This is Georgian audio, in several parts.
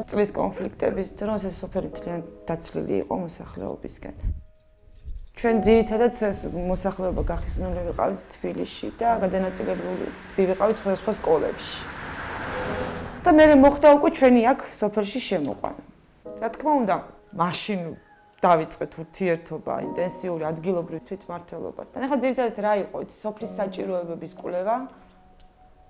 წლის კონფლიქტების დროს ეს სოფელი მთლიანად დაცლილი იყო მოსახლეობისგან. ჩვენ ძირითადად მოსახლეობა გახიზნული ვიყავით თბილისში და გადანაწილებული ვიყავით სხვადასხვა სკოლებში. და მე მოხდა უკვე ჩვენი აქ სოფელში შემოყვანა. რა თქმა უნდა, მაშინ დავიწყეთ ურთიერთობა ინტენსიური ადგილობრივ თვითმმართველობასთან. ახლა ძირითადად რა იყო? სოფლის საჭიროებების კვლევა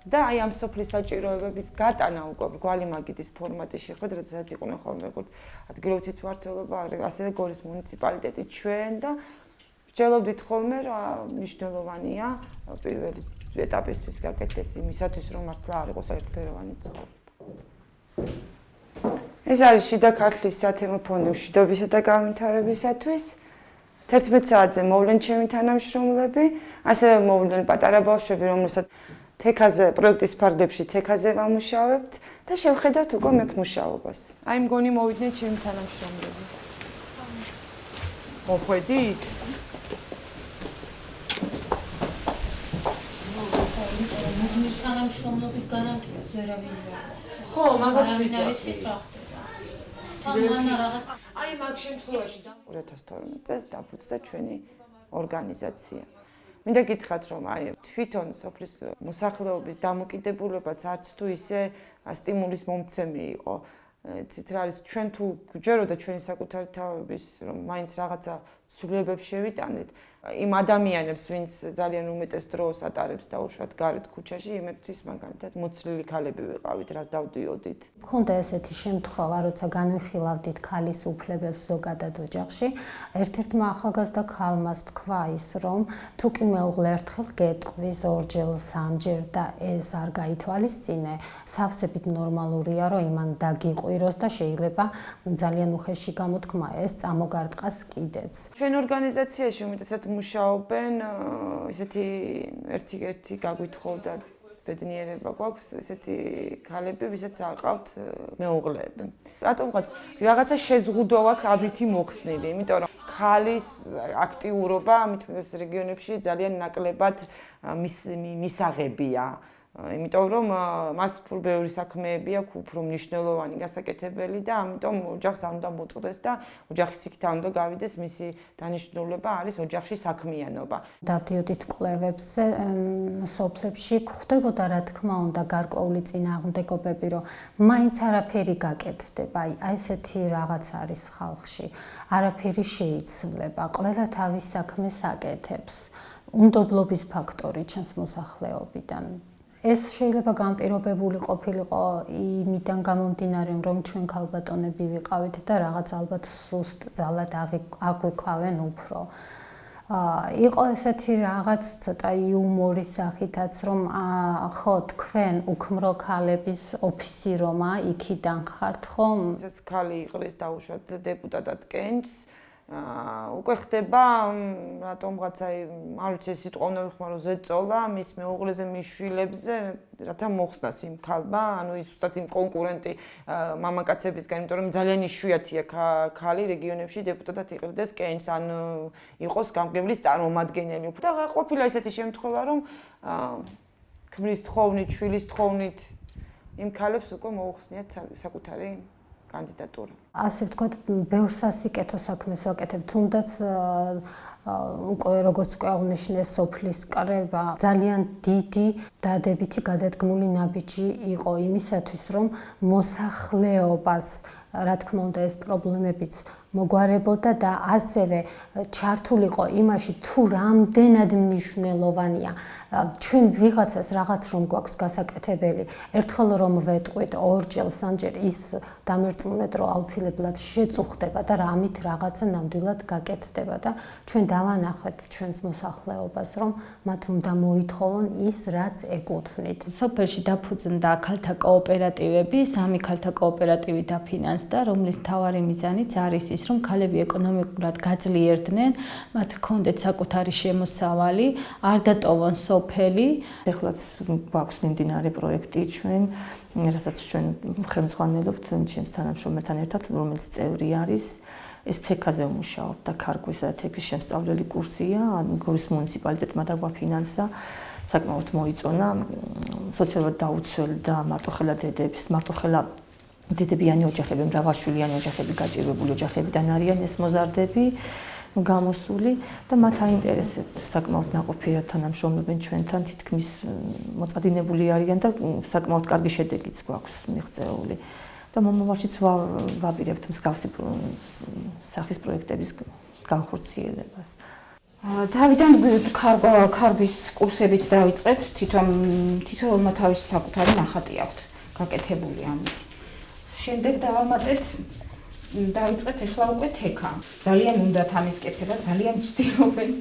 და აი ამ სოფლის საჭიროებების გატანა უკვე გვალი მაგიდის ფორმატში შეხვედრა, სადაც იყვნენ ხოლმე როგორც ადგილობრივი თვითმმართველობა, ასევე გორის მუნიციპალიტეტი, ჩვენ და ვჯელობდით ხოლმე რა მნიშვნელოვანია პირველი ეტაპისთვის გაკეთდეს იმისათვის, რომ მართლა არ იყოს ერთფეროვანი ცხოვრება. ეს არის შიდა ქართლის სათემო ფონდი მშვიდობისა და განვითარებისათვის. 11 საათზე მოვლენ ჩემი თანამშრომლები, ასევე მოვლენ პატარა ბავშვები, რომელსაც თექაზე პროექტის ფარგლებში თექაზე ვამუშავებთ და შევხედავთ უკვე მათ მუშაობას. აი მგონი მოვიდნენ ჩემი თანამშრომლები. მოხვედით? მუდმივ თანამშრომლობის გარანტიას ვერავინ ვერ აქვს. ხო, მაგას ვიცით. აი მაგ შემთხვევაში 2012 წელს დაფუძნდა ჩვენი ორგანიზაცია. მინდა გითხრათ, რომ აი თვითონ სოფლის მოსახლეობის დამოკიდებულებაც არც თუ ისე სტიმულის მომცემი იყო. ცით რა არის ჩვენ თუ გვჯეროდა ჩვენი საკუთარი თავების რომ მაინც რაღაცა ცვლილებებს შევიტანეთ იმ ადამიანებს ვინც ძალიან უმეტეს დროს ატარებს და უშუალოდ გარეთ ქუჩაში იმისთვის მაგალითად მოცლილი ქალები ვიყავით რას დავდიოდით. მქონდა ესეთი შემთხვევა როცა განვიხილავდით ქალის უფლებებს ზოგადად ოჯახში ერთ-ერთმა ახალგაზრდა ქალმა თქვა ის რომ თუ კი მეუღლე ერთხელ გეტყვის ორჯერ სამჯერ და ეს არ გაითვალისწინე სავსებით ნორმალურია რომ იმან დაგიყვიროს და შეიძლება ძალიან უხეში გამოთქმა ეს წამოგარტყას კიდეც. ჩვენ ორგანიზაციაში უმეტესად მუშაობენ ესეთი ერთი გაგვითხოვდა ბედნიერება გვაქვს ესეთი ქალები ვისაც აყავთ მეუღლეები. რატომღაც რაღაცა შეზღუდვა აქვს აბრითი მოხსნილი, იმიტომ რომ ქალის აქტიურობა ამით ეს რეგიონებში ძალიან ნაკლებად მისაღებია. იმიტომ რომ მას უფრო ბევრი საქმეები აქვს, უფრო მნიშვნელოვანი გასაკეთებელი და ამიტომ ოჯახს არ უნდა მოწყდეს და ოჯახის იქით არ უნდა გავიდეს მისი დანიშნულება არის ოჯახში საქმიანობა. დავდიოდით კვლევებზე სოფლებში გვხვდებოდა რა თქმა უნდა გარკვეული წინააღმდეგობები, რომ მაინც არაფერი გაკეთდება. აი ესეთი რაღაც არის ხალხში. არაფერი შეიცვლება, ყველა თავის საქმეს აკეთებს. უნდობლობის ფაქტორი ჩანს მოსახლეობიდან. ეს შეიძლება განპირობებული ყოფილიყო იმიდან გამომდინარე, რომ ჩვენ ქალბატონები ვიყავით და რაღაც ალბათ სუსტ ძალად აგვიქვავენ უფრო. იყო ესეთი რაღაც ცოტა იუმორის სახითაც, რომ ხო თქვენ უქმრო ქალების ოფისი რომა იქიდან ხართ ხომ? ისაც ქალი იყრის და უშუალოდ დეპუტატად კენჭს. უკვე ხდება რატომღაც აი არ ვიცი ეს სიტყვა უნდა ვიხმარო ზეწოლა მის მეუღლეზე მის შვილებზე რათა მოხსნას იმ ქალბა ანუ ის უბრალოდ იმ კონკურენტი მამაკაცებისგან იმიტომ რომ ძალიან იშვიათია ქალი რეგიონებში დეპუტატად იყრდეს კენჭს ან იყოს გამგებლის წარმომადგენელი და ყოფილა ესეთი შემთხვევა რომ ქმრის თხოვნით შვილის თხოვნით იმ ქალებს უკვე მოუხსნიათ საკუთარი კანდიდატურა. ასე ვთქვათ, ბევრ სასიკეთო საქმეს ვაკეთებ, თუნდაც უკვე როგორც უკვე აღნიშნეს სოფლის კრება ძალიან დიდი დადებითი გადადგმული ნაბიჯი იყო იმისათვის, რომ მოსახლეობას რა თქმა უნდა ეს პრობლემებიც მოგვარებოდა და ასევე ჩართულიყო იმაში თუ რამდენად მნიშვნელოვანია ჩვენ ვიღაცას რაღაც რომ გვაქვს გასაკეთებელი ერთხელ რომ ვეტყვით ორჯერ სამჯერ ის დამერწმუნეთ რომ აუცილებლად შეწუხდება და რამით რაღაცა ნამდვილად გაკეთდება და ჩვენ დავანახეთ ჩვენს მოსახლეობას რომ მათ უნდა მოითხოვონ ის რაც ეკუთვნით. სოფელში დაფუძნდა ქალთა კოოპერატივები, 3 ქალთა კოოპერატივი დაფინანსდა, რომლის მთავარი მიზანიც არის ის რომ ქალები ეკონომიკურად გაძლიერდნენ, მათ ჰქონდეთ საკუთარი შემოსავალი, არ დატოვონ სოფელი. ეხლაც გვაქვს მიმდინარე პროექტი ჩვენ, რასაც ჩვენ ხელმძღვანელობთ ჩემს თანამშრომელთან ერთად, რომელიც წევრი არის. ეს თექაზე ვმუშაობ და ქარგვისა და თექის შემსწავლელი კურსია, გორის მუნიციპალიტეტმა დაგვაფინანსა. საკმაოდ მოიწონა, სოციალურად დაუცველი და მარტოხელა დედებიანი ოჯახები, მრავალშვილიანი ოჯახები, გაჭირვებული ოჯახებიდან არიან ეს მოზარდები გამოსული და მათ აინტერესებთ საკმაოდ ნაყოფიერად თანამშრომლობენ ჩვენთან, თითქმის მოწადინებული არიან და საკმაოდ კარგი შედეგიც გვაქვს მიღწეული. და მომავალშიც ვაპირებთ მსგავსი სახის პროექტების განხორციელებას. თავიდან ქარგვის კურსებით დავიწყეთ, თითოეულმა თავისი საკუთარი ნახატი აქვს გაკეთებული ამით. შემდეგ დავიწყეთ ახლა უკვე თექა. ძალიან უნდათ ამის კეთება, ძალიან ცდილობენ.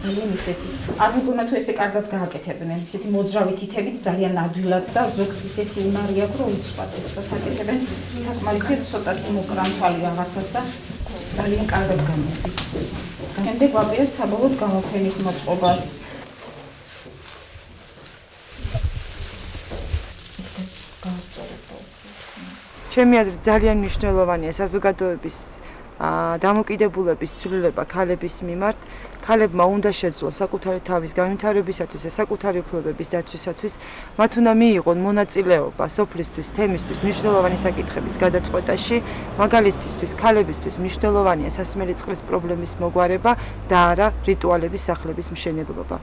ძალიან ისეთი. არ მეგონა თუ ესე კარგად გააკეთებდნენ, ისეთი მოძრავი თითებით ძალიან ადვილად და ზოგს ისეთი უნარი აქვს, რომ უცბად აკეთებენ. საკმარისად ცოტათი მოკრანთვალი რაღაცას და ძალიან კარგად გამოსდით. შემდეგ ვაპირებთ საბოლოოდ გამოფენის მოწყობას. ისე განსწორებთ. ჩემი აზრით ძალიან მნიშვნელოვანია საზოგადოების დამოკიდებულების ცვლილება ქალების მიმართ. ქალებმა უნდა შეძლოს საკუთარი თავის განვითარებისათვის და საკუთარი უფლებების დაცვისათვის, მათ უნდა მიიღონ მონაწილეობა სოფლისთვის, თემისთვის, მნიშვნელოვანი საკითხების გადაწყვეტაში, მაგალითისთვის, ქალებისთვის მნიშვნელოვანია სასმელი წყლის პრობლემის მოგვარება და არა რიტუალების სახლების მშენებლობა.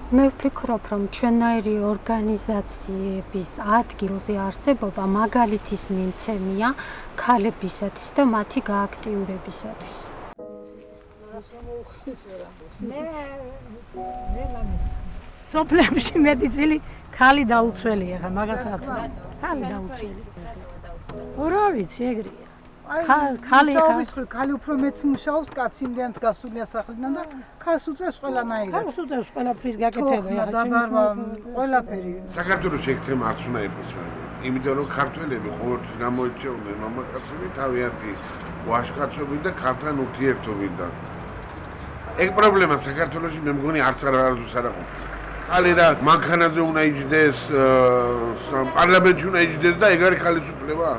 მე ვფიქრობ, რომ ჩვენაირი ორგანიზაციების ადგილზე არსებობა მაგალითის მიმცემია ქალებისათვის და მათი გააქტიურებისათვის. სოფლებში მეტი ქალი დაუცველია, ხა მაგასაც ქალი დაუცველი. რა ვიცი, ეგრეა. ქალი უფრო მეც მუშაობს, კაცი იმდენად გასულია სახლიდან და ქალს უწევს ყველანაირად. ქალს უწევს ყველაფრის გაკეთება, დაბარვა, ყველაფერი. საქართველოს შეკრება არც უნდა იყოს. იმიტომ რომ ქართველები ყოველთვის გამოირჩეოდნენ მამაკაცები თავიანთი ვაჟკაცობით და ქალთან ურთიერთობიდან. ეგ პრობლემა საქართველოში მე მგონი არც არასდროს არ აყოფა. ხალი რა მანქანაზე უნდა იჯდეს, პარლამენტში უნდა იჯდეს და ეგ არის ხალისუფლება.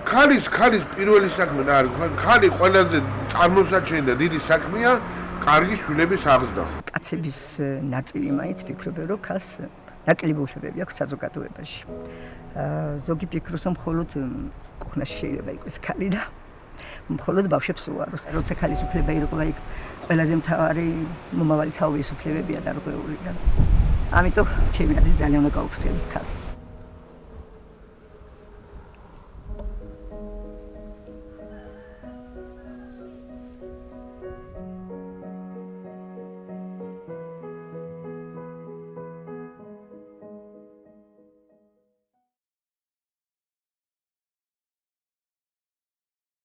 ქალის პირველი საქმე რა არის? ქალი ყველაზე წარმოსაჩენი და დიდი საქმეა კარგი შვილების აღზრდა. კაცების ნაწილი მაინც ფიქრობენ, რომ ქალს ნაკლები უფლებები აქვს საზოგადოებაში. ზოგი ფიქრობს, რომ მხოლოდ კუხნაში შეიძლება იყოს ქალი და მხოლოდ ბავშვებს უაროს. როცა ქალის უფლება ირღვევა, იქ ყველაზე მთავარი მომავალი თავის უფლებებია დარღვეული და ამიტომ ჩემი აზრით ძალიან უნდა გაუხსნათ ქალს.